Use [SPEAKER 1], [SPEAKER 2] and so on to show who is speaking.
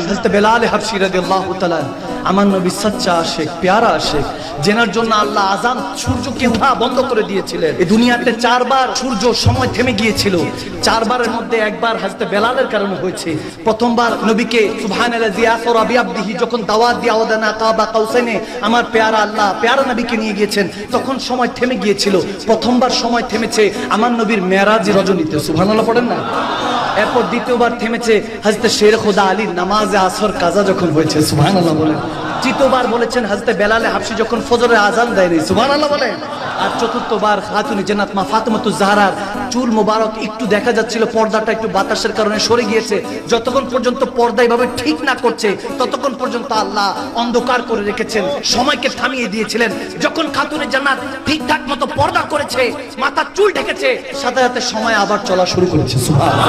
[SPEAKER 1] হযরত বেলাল হাবশী রাদিয়াল্লাহু তাআলা আমার নবী সচ্চা আশিক প্যারা আশিক জেনার জন্য আল্লাহ আযান সূর্যকে ওঠা বন্ধ করে দিয়েছিলেন। এই দুনিয়াতে 4 বার সূর্য সময় থেমে গিয়েছিল, 4 বারের মধ্যে একবার হযরত বেলালের কারণে হয়েছে। প্রথমবার নবীকে সুবহানাল্লাযী আসরা বিআবদিহি যখন দাওয়াত দিয়ে আওয়াদানা কাবা কাউসাইনে আমার প্যারা আল্লাহ প্যারা নবীকে নিয়ে গিয়েছেন, তখন সময় থেমে গিয়েছিল। প্রথমবার সময় থেমেছে আমার নবীর মেরাজ রজনীতে, সুবহানাল্লাহ পড়েন না। এরপর দ্বিতীয়বার থেমেছে হযরত শের খোদা আলীর নামাজে আসর কাজা যখন হয়েছে, সুবহানাল্লাহ বলেন। তৃতীয়বার বলেছেন হযরত বেলাল হাবশী যখন ফজরের আযান দেয়নি, সুবহানাল্লাহ বলেন। আর চতুর্থবার খাতুনে জান্নাত মা ফাতেমাতুজ জাহরার চুল মোবারক একটু দেখা যাচ্ছিল, পর্দাটা একটু বাতাসের কারণে সরে গিয়েছে। যতক্ষণ পর্যন্ত পর্দা এভাবে ঠিক না করছে ততক্ষণ পর্যন্ত আল্লাহ অন্ধকার করে রেখেছেন, সময়কে থামিয়ে দিয়েছিলেন। যখন খাতুনে জান্নাত ঠিকঠাক মতো পর্দা করেছে, মাথার চুল ঢেকেছে, সাথে সাথে সময় আবার চলা শুরু করেছে, সুবহানাল্লাহ।